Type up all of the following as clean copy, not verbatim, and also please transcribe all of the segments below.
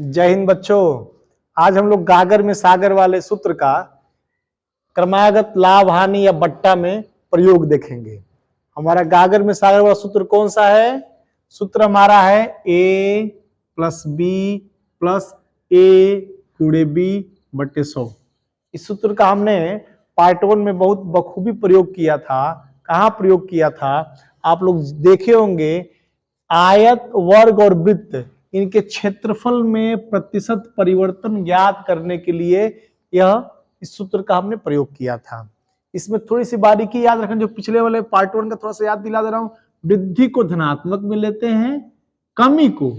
जय हिंद बच्चों। आज हम लोग गागर में सागर वाले सूत्र का क्रमागत लाभ हानि या बट्टा में प्रयोग देखेंगे। हमारा गागर में सागर वाला सूत्र कौन सा है? सूत्र हमारा है a प्लस बी प्लस ए गुणे बी बट्टे 100। इस सूत्र का हमने पार्ट 1 में बहुत बखूबी प्रयोग किया था। कहाँ प्रयोग किया था? आप लोग देखे होंगे, आयत, वर्ग और वृत्त, इनके क्षेत्रफल में प्रतिशत परिवर्तन ज्ञात करने के लिए यह इस सूत्र का हमने प्रयोग किया था। इसमें थोड़ी सी बारीकी याद रखें, जो पिछले वाले पार्ट 1 का थोड़ा सा याद दिला दे रहा हूं। वृद्धि को धनात्मक में लेते हैं, कमी को,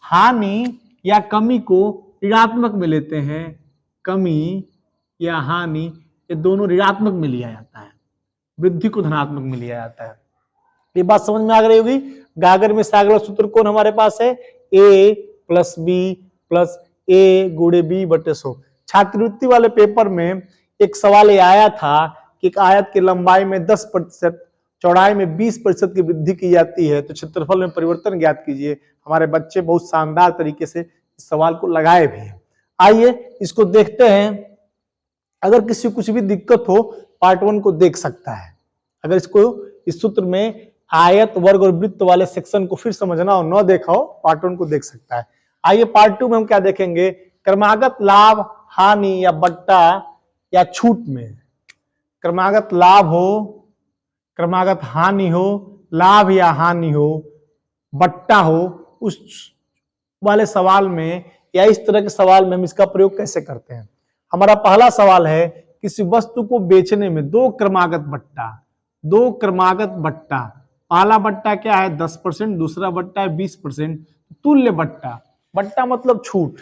हानि या कमी को ऋणात्मक में लेते हैं। कमी या हानि ये दोनों ऋणात्मक में लिया जाता है, वृद्धि को धनात्मक में लिया जाता है। ये बात समझ में आ गई होगी। गागर में सागर सूत्र कौन हमारे पास है? a प्लस बी प्लस ए गुणे बी बटे 100। छात्रवृत्ति वाले पेपर में एक सवाल ये आया था कि एक आयत की लंबाई में 10%, चौड़ाई में 20% की वृद्धि की जाती है, तो क्षेत्रफल में परिवर्तन ज्ञात कीजिए। हमारे बच्चे बहुत शानदार तरीके से इस सवाल को लगाए भी हैं। आइए इसको देखते हैं। अगर किसी को कुछ भी दिक्कत हो, पार्ट 1 को देख सकता है। अगर इसको इस सूत्र में आयत, वर्ग और वृत्त वाले सेक्शन को फिर समझना हो, न देखा हो, पार्ट 1 को देख सकता है। आइए पार्ट 2 में हम क्या देखेंगे? क्रमागत लाभ हानि या बट्टा या छूट में क्रमागत लाभ हो, क्रमागत हानि हो, लाभ या हानि हो, बट्टा हो, उस वाले सवाल में या इस तरह के सवाल में हम इसका प्रयोग कैसे करते हैं। हमारा पहला सवाल है, किसी वस्तु को बेचने में दो क्रमागत बट्टा। पहला बट्टा क्या है? 10%, दूसरा बट्टा है 20%। तुल्य बट्टा, बट्टा मतलब छूट,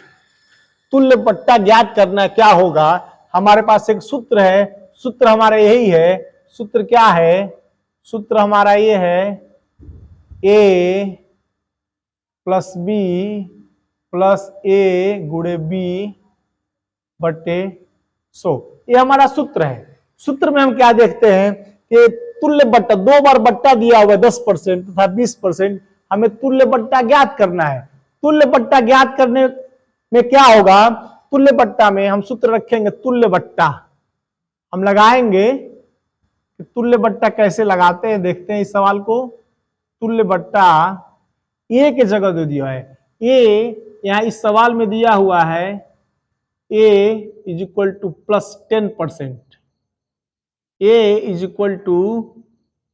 तुल्य बट्टा ज्ञात करना क्या होगा? हमारे पास एक सूत्र है, सूत्र हमारा यही है। सूत्र क्या है? सूत्र हमारा ये है a प्लस बी प्लस ए गुणे बी बटे 100। ये हमारा सूत्र है। सूत्र में हम क्या देखते हैं कि तुल्य बट्टा, दो बार बट्टा दिया हुआ है 10% तथा 20%। हमें तुल्य बट्टा ज्ञात करना है। तुल्य बट्टा ज्ञात करने में क्या होगा? तुल्य बट्टा में हम सूत्र रखेंगे तुल्य बट्टा। हम लगाएंगे कि तुल्य बट्टा कैसे लगाते हैं, देखते हैं इस सवाल को। तुल्य बट्टा ए की जगह दे दिया है। ए यहां इस सवाल में दिया हुआ है a is equal two plus 10%, a is equal two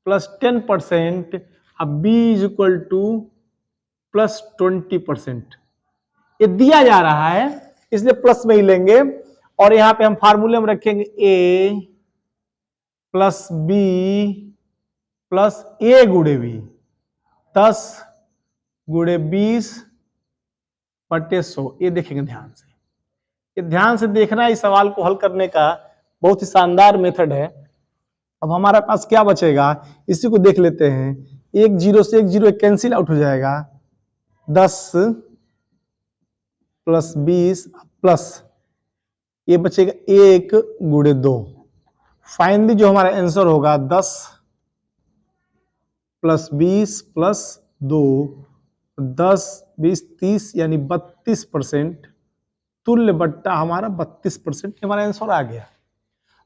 plus 10%, अब b is equal two plus 20%। ये दिया जा रहा है इसलिए प्लस में ही लेंगे, और यहां पे हम फार्मूले में रखेंगे a प्लस बी प्लस ए गुणे बी, 10 गुणे 20 बटे 100। ये देखेंगे ध्यान से, ये ध्यान से देखना। इस सवाल को हल करने का बहुत ही शानदार मेथड है। अब हमारे पास क्या बचेगा, इसी को देख लेते हैं। एक जीरो से एक जीरो कैंसिल आउट हो जाएगा। 10 प्लस 20 प्लस ये बचेगा 1 गुणे 2। फाइनली जो हमारा आंसर होगा 10 प्लस 20 प्लस 2, 10 20 30 यानी 32%। तुल्य बट्टा हमारा 32% हमारा आंसर आ गया।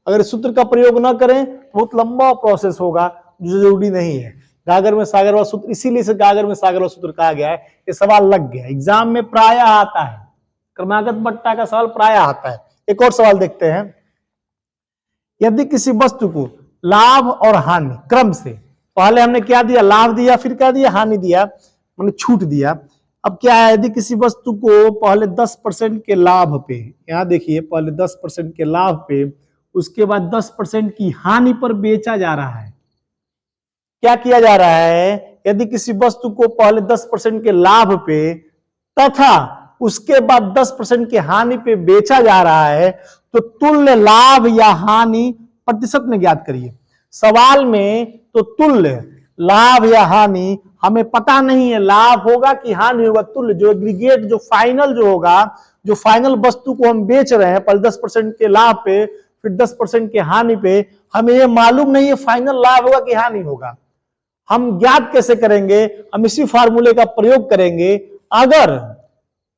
अगर इस सूत्र का प्रयोग ना करें तो बहुत लंबा प्रोसेस होगा, जो जरूरी नहीं है। गागर में सागर वाला सूत्र, इसीलिए से गागर में सागर वाला सूत्र कहा गया है। ये सवाल लग गया, एग्जाम में प्रायः आता है, क्रमागत बट्टा का सवाल प्रायः आता है। एक और सवाल देखते हैं। यदि किसी वस्तु को लाभ और हानि क्रम से, पहले हमने क्या दिया? लाभ दिया, फिर क्या दिया? हानि दिया, मैंने छूट दिया। अब क्या है? यदि किसी वस्तु को पहले 10% के लाभ पे, यहां देखिए, पहले 10% के लाभ पे, उसके बाद 10% की हानि पर बेचा जा रहा है। क्या किया जा रहा है? यदि किसी वस्तु को पहले 10% के लाभ पे तथा उसके बाद 10% की हानि पे बेचा जा रहा है, तो तुल्य लाभ या हानि प्रतिशत में ज्ञात करिए। सवाल में तो तुल्य लाभ या हानि हमें पता नहीं है, लाभ होगा कि हानि होगा। तुल्य जो एग्रीगेट, जो फाइनल जो होगा, जो फाइनल वस्तु को हम बेच रहे हैं, पहले 10% के लाभ पे फिर 10% के हानि पे, हमें ये मालूम नहीं है फाइनल लाभ होगा कि हानि होगा। हम ज्ञात कैसे करेंगे? हम इसी फार्मूले का प्रयोग करेंगे। अगर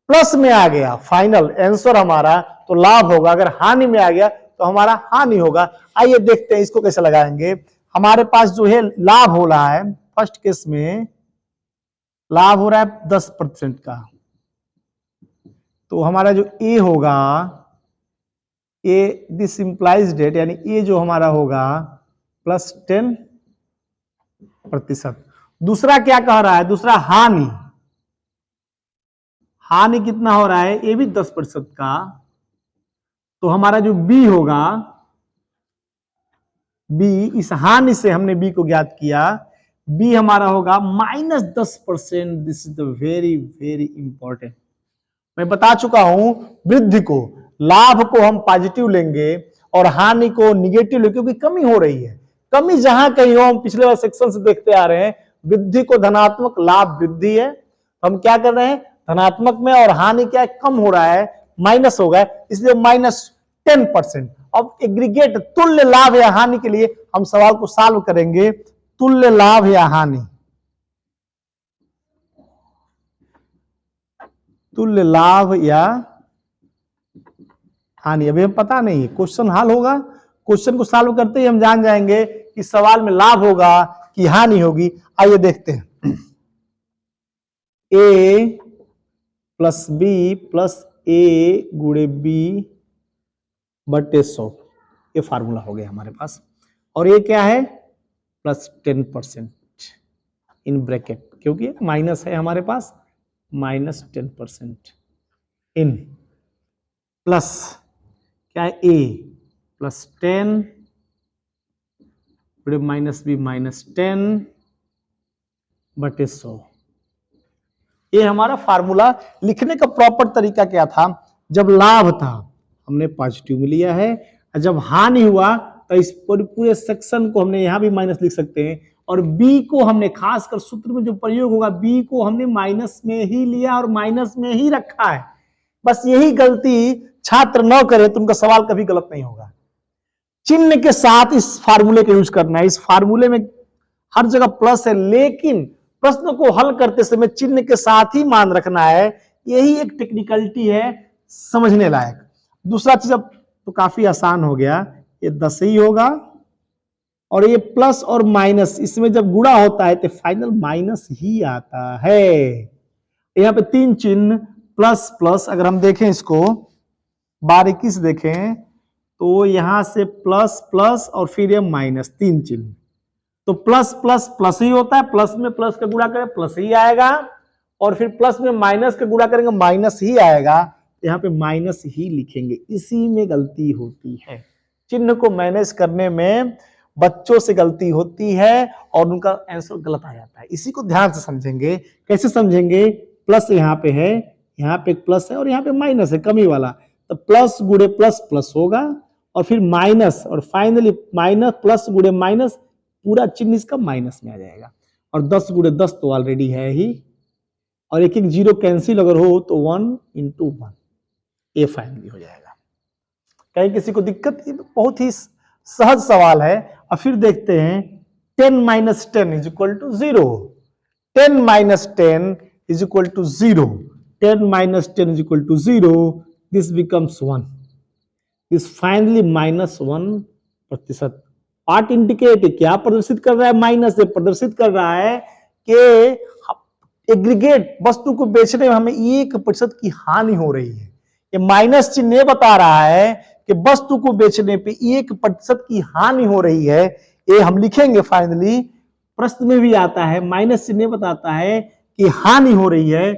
प्लस में आ गया फाइनल आंसर हमारा तो लाभ होगा, अगर हानि में आ गया तो हमारा हानि होगा। आइए देखते हैं इसको कैसे लगाएंगे। हमारे पास जो है लाभ हो रहा है, फर्स्ट केस में लाभ हो रहा है 10% का, तो हमारा जो ए होगा, ए दिस इंप्लाइज डेट, यानी ए जो हमारा होगा +10%। दूसरा क्या कह रहा है, दूसरा हानि, हानि कितना हो रहा है, ये भी 10% का, तो हमारा जो बी होगा, बी, इस हानि से हमने बी को ज्ञात किया, बी हमारा होगा -10%। This is the very very important. मैं बता चुका हूं, वृद्धि को, लाभ को हम पॉजिटिव लेंगे और हानि को निगेटिव लेंगे, क्योंकि कमी हो रही है। कमी जहां कहीं हो, हम पिछले वाले सेक्शन से देखते आ रहे हैं, वृद्धि को धनात्मक, लाभ वृद्धि है, हम क्या कर रहे हैं धनात्मक में, और हानि क्या है, कम हो रहा है, माइनस हो गया, इसलिए -10%। अब एग्रीगेट तुल्य लाभ या हानि के लिए हम सवाल को सॉल्व करेंगे। तुल्य लाभ या हानि, तुल्य लाभ या हानि, अभी हम पता नहीं है, क्वेश्चन हल होगा, क्वेश्चन को सॉल्व करते ही हम जान जाएंगे कि सवाल में लाभ होगा कि हानि होगी। आइए देखते हैं, ए प्लस बी प्लस ए गुणे बी बटे 100, ये फार्मूला हो गया हमारे पास। और ये क्या है, +10% इन ब्रैकेट, क्योंकि माइनस है हमारे पास, -10% इन प्लस क्या है, ए +10 माइनस बी -10 बटे 100। ये हमारा फार्मूला लिखने का प्रॉपर तरीका क्या था, जब लाभ था हमने पॉजिटिव में लिया है, और जब हानि हुआ तो इस पूरे सेक्शन को हमने यहां भी माइनस लिख सकते हैं, और बी को हमने खासकर सूत्र में जो प्रयोग होगा, बी को हमने माइनस में ही लिया और माइनस में ही रखा है। बस यही गलती छात्र न करे तो उनका सवाल कभी गलत नहीं होगा। चिन्ह के साथ इस फार्मूले का यूज करना है, इस फार्मूले में हर जगह प्लस है, लेकिन प्रश्न को हल करते समय चिन्ह के साथ ही मान रखना है, यही एक टेक्निकलिटी है समझने लायक। दूसरा चीज अब तो काफी आसान हो गया, ये 10 ही होगा, और ये प्लस और माइनस इसमें जब गुणा होता है तो फाइनल माइनस ही आता है। यहाँ पे 3 चिन्ह प्लस प्लस, अगर हम देखें इसको बारीकी से देखें तो यहां से प्लस प्लस और फिर ये माइनस, 3 चिन्ह, तो प्लस प्लस प्लस ही होता है, प्लस में प्लस का गुणा करें प्लस ही आएगा, और फिर प्लस में माइनस का गुणा करेंगे माइनस ही आएगा। यहाँ पे माइनस ही लिखेंगे, इसी में गलती होती है, चिन्ह को मैनेज करने में बच्चों से गलती होती है और उनका आंसर गलत आ जाता है। इसी को ध्यान से समझेंगे। कैसे समझेंगे, प्लस यहाँ पे है, यहाँ पे एक प्लस है और यहाँ पे माइनस है कमी वाला, तो प्लस गुणे प्लस प्लस होगा, और फिर माइनस, और फाइनली माइनस प्लस गुणे माइनस, पूरा चिन्ह इसका माइनस में आ जाएगा, और 10 गुणे 10 तो ऑलरेडी है ही, और एक एक जीरो कैंसिल अगर हो तो 1 × 1, ये फाइनली हो जाएगा। कहीं किसी को दिक्कत, बहुत ही सहज सवाल है। और फिर देखते हैं 10 - 10 = 0, 10 - 10 = 0, 10 - 10 = 0, this becomes 1, this finally -1%। Part indicate क्या प्रदर्शित कर रहा है, माइनस से प्रदर्शित कर रहा है कि एग्रीगेट वस्तु को बेचने में हमें 1% की हानि हो रही है। ये माइनस चिन्ह बता रहा है कि वस्तु को बेचने पे 1% की हानि हो रही है। ये हम लिखेंगे फाइनली, प्रश्न में भी आता है, माइनस चिन्ह बताता है कि हानि हो रही है,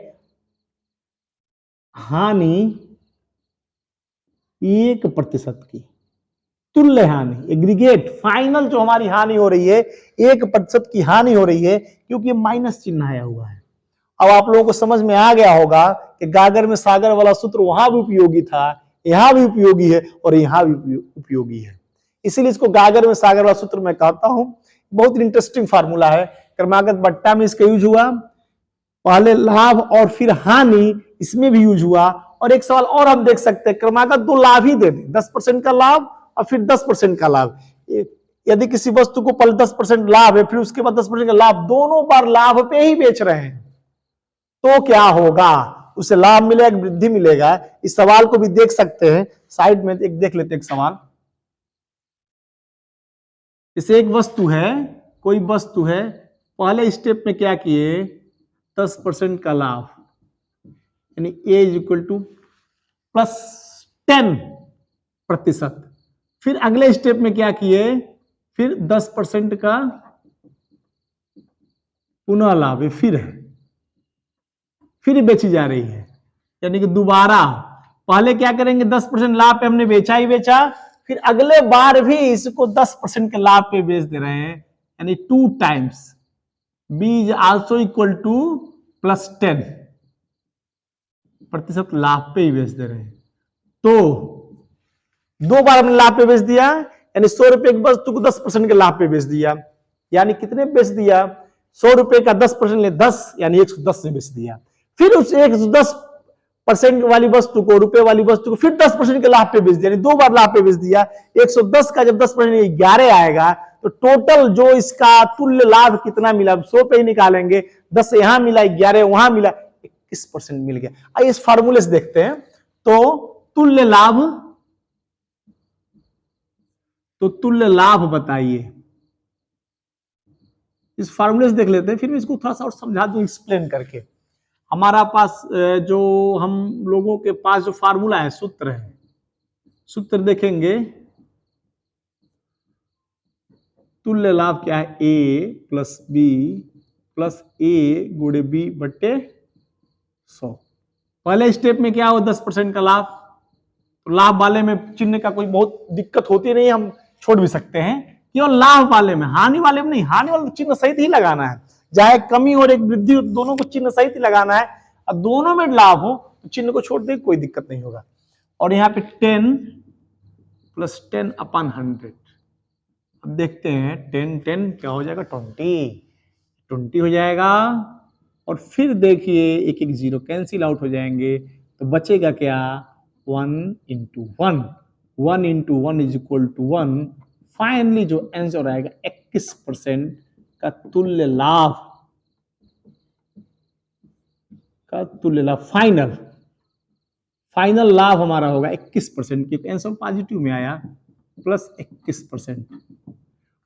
हानि 1% की, तुल्य हानि, एग्रीगेट फाइनल जो हमारी हानि हो रही है 1% की हानि हो रही है, क्योंकि माइनस चिन्ह आया हुआ है। अब आप लोगों को समझ में आ गया होगा कि गागर में सागर वाला सूत्र वहां भी उपयोगी था, यहां भी उपयोगी है और यहां भी उपयोगी है। इसीलिए इसको गागर में सागर वाला सूत्र मैं कहता हूं। बहुत इंटरेस्टिंग फार्मूला है, क्रमागत बट्टा में इसका यूज हुआ, पहले लाभ और फिर हानि इसमें भी यूज हुआ। और एक सवाल और हम देख सकते हैं, क्रमागत 2 लाभ ही दे दे, 10% का लाभ और फिर 10% का लाभ। यदि किसी वस्तु को पहले 10% लाभ है फिर उसके बाद 10% का लाभ, दोनों बार लाभ पे ही बेच रहे हैं, तो क्या होगा, उसे लाभ मिलेगा, वृद्धि मिलेगा। इस सवाल को भी देख सकते हैं, साइड में एक देख लेते हैं। एक सवाल, इसे एक वस्तु है, कोई वस्तु है, पहले स्टेप में क्या किए, 10% का लाभ, यानी ए इज इक्वल टू +10%। फिर अगले स्टेप में क्या किए, फिर 10% का पुनः लाभ है, फिर बेची जा रही है, यानी कि दोबारा पहले क्या करेंगे, 10% लाभ पे हमने बेचा ही बेचा, फिर अगले बार भी इसको 10% के लाभ पे बेच दे रहे हैं, यानी 2 times B is also equal to +10% लाभ पे ही बेच दे रहे हैं। तो 2 बार हमने लाभ पे बेच दिया, यानी 100 रुपए की वस्तु को 10% के लाभ पे बेच दिया, यानी कितने बेच दिया, 100 रुपए का 10% ले 10, यानी 110 में बेच दिया। फिर उस 110% वाली वस्तु को, रुपए वाली वस्तु को फिर 10% के लाभ पे बेच दिया, यानी 2 बार लाभ पे बेच दिया। 110 का जब 10% 11 आएगा, तो टोटल जो इसका तुल्य लाभ कितना मिला, 100 पे ही निकालेंगे, 10 यहां मिला, 11 वहां मिला, 21% मिल गया। आइए इस फार्मूले से देखते हैं। तुल्य लाभ बताइए, इस फार्मूले से देख लेते हैं, फिर मैं इसको थोड़ा सा और समझा दूं एक्सप्लेन करके। हमारा पास जो हम लोगों के पास जो फार्मूला है, सूत्र है, सूत्र देखेंगे, तुल्य लाभ क्या है, ए प्लस बी प्लस ए गुणे बी बट्टे 100। पहले स्टेप में क्या हो, 10% का लाभ, तो लाभ वाले में चिन्ह का कोई बहुत दिक्कत होती नहीं, हम छोड़ भी सकते हैं, केवल लाभ वाले में, हानि वाले में नहीं। हानि वाले चिन्ह सहित ही लगाना है, चाहे कमी और एक वृद्धि, दोनों को चिन्ह सहित ही लगाना है। अब दोनों में लाभ हो तो चिन्ह को छोड़ दे, कोई दिक्कत नहीं होगा। और यहाँ पे 10 + 10/100, अब देखते हैं 10 क्या हो जाएगा, 20 हो जाएगा। और फिर देखिए एक एक जीरो कैंसिल आउट हो जाएंगे, तो बचेगा क्या, 1 × 1, 1 × 1 इज इक्वल टू 1। फाइनली जो आंसर आएगा 21% का तुल्य लाभ, फाइनल लाभ हमारा होगा 21%, क्योंकि आंसर पॉजिटिव में आया, +21%।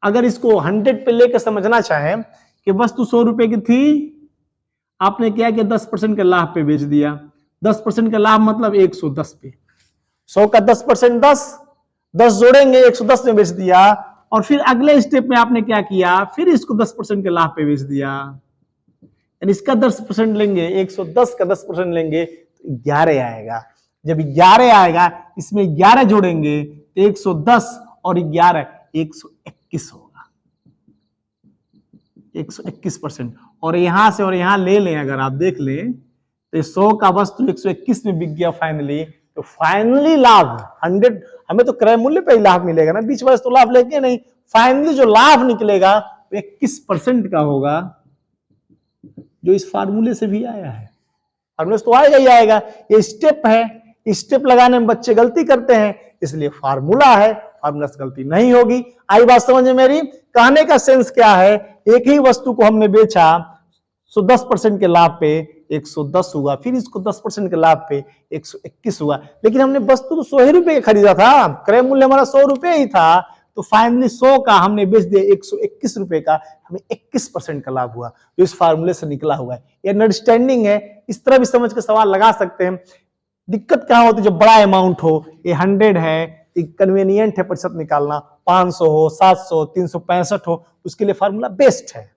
अगर इसको 100 पे लेकर समझना चाहें कि वस्तु 100 रुपए की थी, आपने क्या किया, 10% के लाभ पे बेच दिया। 10% का लाभ मतलब 110 पे, 100 का 10% 10 जोड़ेंगे, 110 में बेच दिया। और फिर अगले स्टेप में आपने क्या किया, फिर इसको 10% के लाभ पे बेच दिया, यानी इसका 10% लेंगे, 110 का 10% लेंगे तो 11 आएगा। जब 11 आएगा, इसमें 11 जोड़ेंगे तो 110 और 11 121 होगा, 121%। और यहां से और यहां ले लें, अगर आप देख लें तो 100 का वस्तु 121 में बिक गया फाइनली। तो फाइनली लाभ 100, हमें तो क्रय मूल्य पे ही लाभ मिलेगा ना, बीच वाले तो लाभ लेंगे नहीं। फाइनली जो लाभ निकलेगा वो 21% का होगा, जो इस फार्मूले से भी आया है। फार्मूले से तो आएगा ही आएगा, ये स्टेप है, स्टेप लगाने में बच्चे गलती करते हैं, इसलिए फार्मूला है, फार्मूला से गलती नहीं होगी। आई बात समझ में मेरी? कहने का सेंस क्या है, एक ही वस्तु को हमने बेचा, 10% के लाभ पे 110 हुआ, फिर इसको 10% के लाभ पे 121 हुआ, लेकिन हमने वस्तु तो 100 रुपए का खरीदा था, क्रय मूल्य हमारा 100 रुपए ही था, तो फाइनली 100 का हमने बेच दिया 121 रुपए का, हमें 21% का लाभ हुआ, जो इस फार्मूले से निकला हुआ है। ये अंडरस्टैंडिंग है, इस तरह भी समझ के सवाल लगा सकते हैं। दिक्कत कहां होती है, जब बड़ा अमाउंट हो, ये 100 है, कन्वीनियंट है प्रतिशत निकालना, 500 हो, 700, 365 हो, उसके लिए फार्मूला बेस्ट है।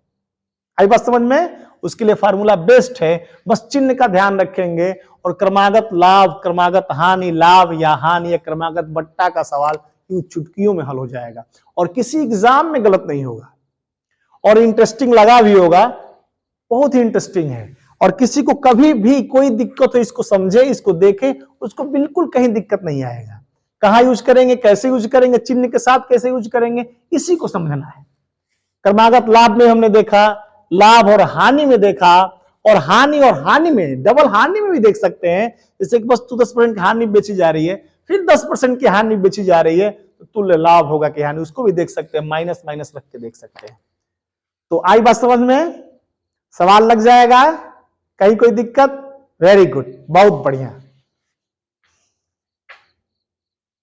आई बात समझ में? उसके लिए फार्मूला बेस्ट है, बस चिन्ह का ध्यान रखेंगे। और क्रमागत लाभ, क्रमागत हानि, लाभ या हानि या क्रमागत बट्टा का सवाल यूं चुटकियों में हल हो जाएगा और किसी एग्जाम में गलत नहीं होगा, और इंटरेस्टिंग लगा भी होगा, बहुत ही इंटरेस्टिंग है। और किसी को कभी भी कोई दिक्कत हो, इसको समझे, इसको देखे, उसको बिल्कुल कहीं दिक्कत नहीं आएगा। कहां यूज करेंगे, कैसे यूज करेंगे, चिन्ह के साथ कैसे यूज करेंगे, इसी को समझना है। क्रमागत लाभ में हमने देखा, लाभ और हानि में देखा, और हानि में, डबल हानि में भी देख सकते हैं। जैसे एक वस्तु 10% की हानि बेची जा रही है, फिर 10% की हानि बेची जा रही है, तो तुल्य लाभ होगा कि हानि, उसको भी देख सकते हैं, माइनस माइनस रख के देख सकते हैं। तो आई बात समझ में? सवाल लग जाएगा, कहीं कोई दिक्कत वेरी गुड, बहुत बढ़िया।